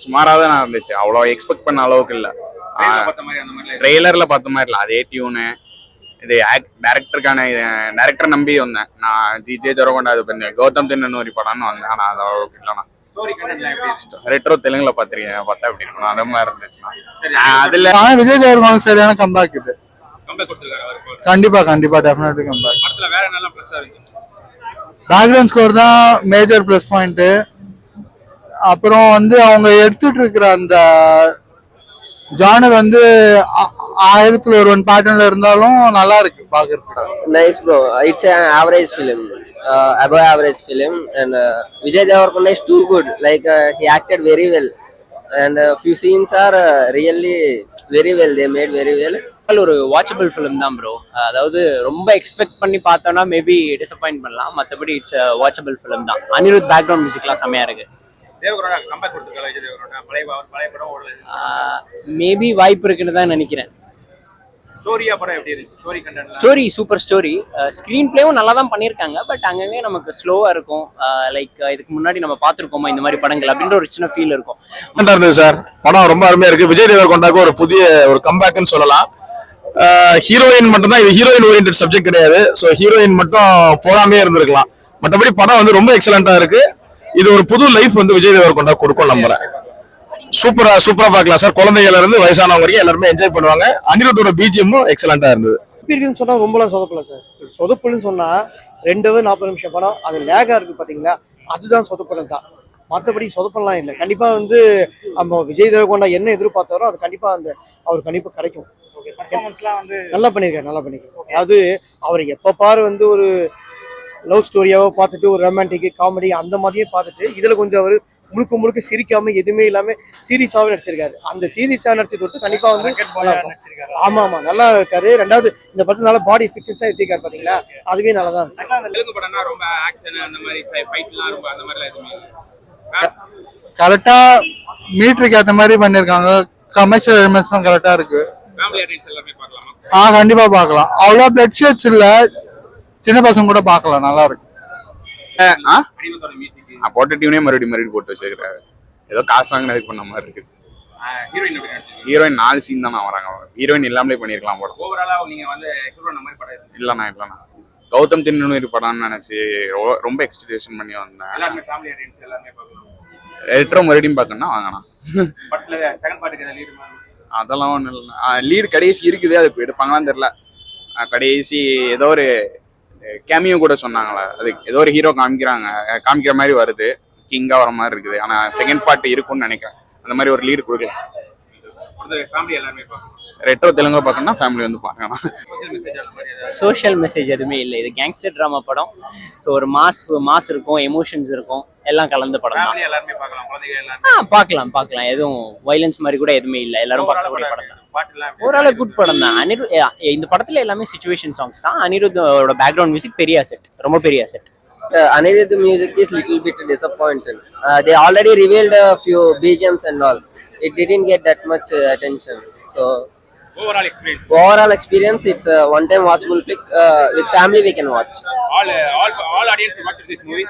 சுமாராக தான் இருந்துச்சு, அவ்வளோ எக்ஸ்பெக்ட் பண்ண அளவுக்கு இல்லை. ட்ரெய்லர்ல பார்த்த மாதிரி இல்லை, அதே டியூனு. இது டேரக்டருக்கான டேரக்டர் நம்பி வந்தேன் நான். ஜே ஜெரகொண்டா இது பண்ணி கௌதம் தின்னனூரி படம்னு வந்தேன். ஆனால் அது அளவுக்கு இல்லைண்ணா. ரெட்ரோ தெலுங்குல பாத்திருக்கேன், பார்த்தா எப்படி இருக்கணும் அந்த மாதிரி இருந்துச்சுன்னா. அதுல விஜய் தேவர்கொண்டா சரியான கம்பேக் இது. கண்டிப்பா கண்டிப்பா டெஃபினெட்லி கம்பேக். பேக்ரவுண்ட் ஸ்கோர் தான் மேஜர் பிளஸ் பாயிண்ட். அப்புறம் வந்து அவங்க எடுத்துட்டு இருக்கிற அந்த ஜானர் வந்து 1001 பேட்டர்ன்ல இருந்தாலும் நல்லா இருக்கு பாக்குறதுக்கு. Nice bro, it's an average film, above average film, and Vijay Devarkonda is too good. Like he acted very well, and few scenes are really very well. They made very well. ஒரு watchable film தான் bro. அதாவது ரொம்ப expect பண்ணி பார்த்தோம்னா maybe disappoint பண்ணலாம், மற்றபடி it's watchable film தான். Anirudh background மியூசிக்லாம் செம்மையா இருக்கு. மேபி வாய்ப்பு இருக்குன்னு தான் நினைக்கிறேன். Story super story. ஸ்க்ரீன் பிளேவும் நல்லா தான் பண்ணியிருக்காங்க, பட் அங்கங்கே நமக்கு ஸ்லோவாக இருக்கும். லைக் இதுக்கு முன்னாடி நம்ம பார்த்துருக்கோமா இந்த மாதிரி படங்கள் அப்படின்ற ஒரு சின்ன ஃபீல் இருக்கும். இருந்தது சார், படம் ரொம்ப அருமையா இருக்கு. விஜய் தேவர்கொண்டாக்கு ஒரு புதிய ஒரு கம்பேக்னு சொல்லலாம். ஹீரோயின் மட்டும் தான், இது ஹீரோயின் ஓரியன்டட் சப்ஜெக்ட் கிடையாது. ஸோ ஹீரோயின் மட்டும் போடாமே இருந்திருக்கலாம். மற்றபடி படம் வந்து ரொம்ப எக்ஸலண்டா இருக்கு. இது ஒரு புது லைஃப் வந்து விஜய் தேவர்கொண்டா கொடுக்கும் நம்புறேன். சூப்பரா பார்க்கலாம் சார். குழந்தைகள் இருந்து வயசானவங்க வரைக்கும் எல்லாருமே என்ஜாய் பண்ணுவாங்க. அனிருத்தோட பிஜிஎம்மும் எக்ஸலண்டா இருந்தது. இருக்குன்னு சொன்னா ரொம்பலாம் சொதப்பல சார். சொதப்புன்னு சொன்னா 2 நிமிஷம் படம் அது லேகா இருக்கு பாத்தீங்களா, அதுதான் சொதப்பலம் தான். மற்றபடி சொதப்பலாம் இல்லை. கண்டிப்பா வந்து நம்ம விஜய் தேவர்கொண்டா என்ன எதிர்பார்த்தாரோ அது கண்டிப்பா அவர் கண்டிப்பா கிடைக்கும். நல்லா பண்ணிருக்காரு. அதாவது அவர் எப்ப பாரு வந்து ஒரு லவ் ஸ்டோரியாவோ பார்த்துட்டு ஒரு ரொமான்டிக் காமெடி அந்த மாதிரியே பார்த்துட்டு இதுல கொஞ்சம் அவர் முழுக்க சிரிக்காம எதுவுமே இல்லாம சீரியஸாவே நடிச்சிருக்காரு. அந்த சீரியஸா நடிச்சு தொட்டு கண்டிப்பா வந்து ஆமா நல்லா இருக்காரு. ரெண்டாவது இந்த படத்துல நல்லா பாடி ஃபிட்னஸா எடுத்திருக்காரு பாத்தீங்களா, அதுவே நல்லாதான் இருக்கு. கரெக்டா மீட்டருக்கு ஏற்ற மாதிரி பண்ணிருக்காங்க. கமர்ஷியல் எலிமெண்ட்ஸ் கரெக்டா இருக்கு. கண்டிப்பா பாக்கலாம். அவ்வளோ பிளட் ஷேட்ஸ் இல்ல, சின்ன பசங்க கூட பாக்கலாம், நல்லா இருக்கு. போட்ட டியூனே மறுபடியும் போட்டு வச்சிருக்காரு. ஏதோ காசு வாங்கினதுக்கு பண்ண மாதிரி இருக்கு. ஹீரோயின் 4 சீன் தான் வராங்க. ஹீரோயின் இல்லாமலே பண்ணிருக்கலாம் படம். இல்லண்ணா கௌதம் தின்னனூரி படம்னு நினைச்சு ரொம்ப எக்ஸ்பெக்டேஷன் பண்ணி வந்தேன். ரெட்ரோ மறுபடியும் பார்க்கணும்னா வாங்கண்ணா. அதெல்லாம் ஒன்றும் இல்லை. லீடு கடைசி இருக்குது, அது எடுப்பாங்களான்னு தெரியல. கடைசி ஏதோ ஒரு கேமியோ கூட சொன்னாங்களே, அது ஏதோ ஒரு ஹீரோ காமிக்கிற மாதிரி வருது, கிங்கா வர மாதிரி இருக்குது. ஆனால் செகண்ட் பார்ட் இருக்கும்னு நினைக்கிறேன். அந்த மாதிரி ஒரு லீடு கொடுக்கலாம். ரெட்ரோ தெலுங்கு பார்க்கணும்னா ஃபேமிலி வந்து பார்க்கலாம். சோஷியல் மெசேஜ் எதுவுமே இல்லை. இது கேங்ஸ்டர் ட்ராமா படம். ஸோ ஒரு மாஸ் இருக்கும், எமோஷன்ஸ் இருக்கும், எல்லாம் கலந்த படம் தான். பார்க்கலாம். எதுவும் வைலன்ஸ் மாதிரி கூட எதுவுமே இல்லை. எல்லாரும் பார்க்கக்கூடிய படம் தான். ஓரளவு குட் படம் தான். இந்த படத்துல எல்லாமே சிச்சுவேஷன் சாங்ஸ் தான். அனிருத்தோட பேக்ரவுண்ட் மியூசிக் பெரிய அசெட், ரொம்ப பெரிய asset. Anirudh music is little bit disappointed. They already revealed a few BGMs and all. It didn't get that much attention. So overall experience, it's a one-time watchable flick. With family we can watch. All audience watch this movie.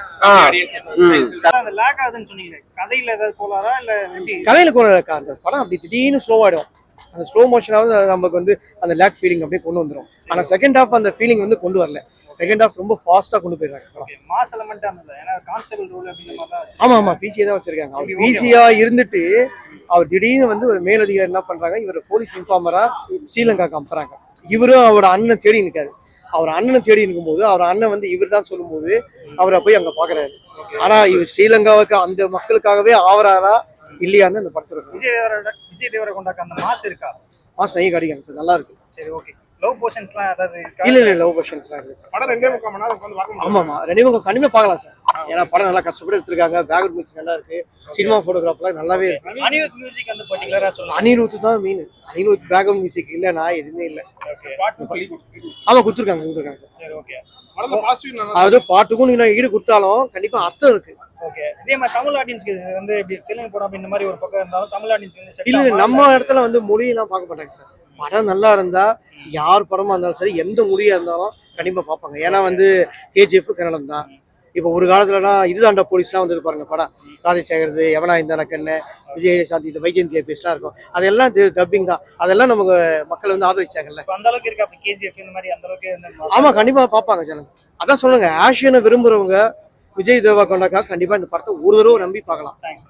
அந்த lock ஆகுதுன்னு சொன்னீங்க, கதையில ஏதாவது கோளாறா இல்ல எப்படி? கதையில கோளாறா இருக்கா? அந்த படம் அப்படி திடீர்னு ஸ்லோ ஆயிடும். அந்த ஸ்லோ மோஷனாவது நமக்கு வந்து அந்த லேக் ஃபீலிங் அப்படியே கொண்டு வந்துடும். ஆனா செகண்ட் ஹாஃப் அந்த ஃபீலிங் வந்து கொண்டு வரல. செகண்ட் ஹாஃப் ரொம்ப ஃபாஸ்டா கொண்டு போயிடுறாங்க. மாஸ் எலிமெண்டா இருந்தது. ஏன்னா கான்ஸ்டபிள் ரோல் அப்படிங்கிற மாதிரி தான். ஆமா பிசிஏ தான் வச்சிருக்காங்க. அவர் பிசியா இருந்துட்டு அவர் திடீர்னு வந்து ஒரு மேலதிகாரி என்ன பண்றாங்க, இவர் போலீஸ் இன்ஃபார்மரா ஸ்ரீலங்காக்கு அனுப்புறாங்க. இவரும் அவரோட அண்ணன் தேடி நிற்காரு. அவர் அண்ணனை தேடி இருக்கும்போது அவர் அண்ணன் வந்து இவர் தான் சொல்லும்போது அவரை போய் அங்க பாக்குறாரு. ஆனா இவர் ஸ்ரீலங்காவுக்கு அந்த மக்களுக்காகவே ஆவறாரா இல்லையான்னு அந்த படத்துல விஜய் தேவரகொண்டாக்கு அந்த மாஸ் இருக்கா? மாஸ் நெய் கிடைக்காங்க சார், நல்லா இருக்கு. சரி ஓகே. லவ் போர்ஷன்ஸ்லாம் ஏதாவது இருக்கா? இல்ல லவ் போர்ஷன்ஸ்லாம் இருக்கு சார். படம் 2.25 மணி நேரம் உட்கார்ந்து பார்க்கலாம். ஆமாமா 2.25 கண்டிப்பா பார்க்கலாம் சார். ஏன்னா படம் நல்லா கஷ்டப்பட்டு எடுத்திருக்காங்க. பேக்ரவுண்ட் மியூசிக் நல்லா இருக்கு. சினிமா போட்டோகிராஃப்லாம் நல்லாவே இருக்கு. அனிருத் மியூசிக் வந்து பர்టిక్యులரா சொல்லலாம். அனிருத் தான் மீன். அனிருத் பேக்ரவுண்ட் மியூசிக் இல்லனா எதுவுமே இல்ல. ஆமா கொடுத்துருக்காங்க சார். சரி ஓகே. படம் பாசிட்டிவ். அது பாட்டுக்கும் நீங்க ஈடு கொடுத்தாலும் கண்டிப்பா அர்த்தம் இருக்கு. ஓகே. இதே மாதிரி தமிழ் ஆடியன்ஸ்க்கு வந்து இப்படி தெலுங்கு படம் இந்த மாதிரி ஒரு பக்கம் இருந்தாலும் தமிழ் ஆடியன்ஸ் வந்து இல்ல நம்ம இடத்துல வந்து மொழியெல்லாம் பார்க்க மாட்டாங்க சார். படம் நல்லா இருந்தா யார் படமா இருந்தாலும் சரி, எந்த மொழியா இருந்தாலும் கண்டிப்பா பார்ப்பாங்க. ஏன்னா வந்து கேஜிஎஃப் கன்னடம் தான், இப்போ ஒரு காலத்துலலாம் இதுதாண்டா போலீஸ்லாம் வந்தது பாருங்க படம், ராஜசேகரது, எவனா இந்த கண்ணு, விஜய் சாந்தி, இந்த வைஜெயந்தி எபிஎஸ்லாம் இருக்கும். அதெல்லாம் டப்பிங் தான். அதெல்லாம் நமக்கு மக்கள் வந்து ஆதரிச்சாங்கல்ல. அந்த அளவுக்கு இருக்கு அப்ப கேஜிஎஃப் இந்த மாதிரி அந்த அளவுக்கு ஆமா, கண்டிப்பா பார்ப்பாங்க ஜனங்க. அதான் சொல்லுங்க, ஆக்ஷனை விரும்புறவங்க விஜய் தேவரகொண்டாக்கா கண்டிப்பா இந்த படத்தை ஒரு தடவை நம்பி பார்க்கலாம். தேங்க்ஸ்.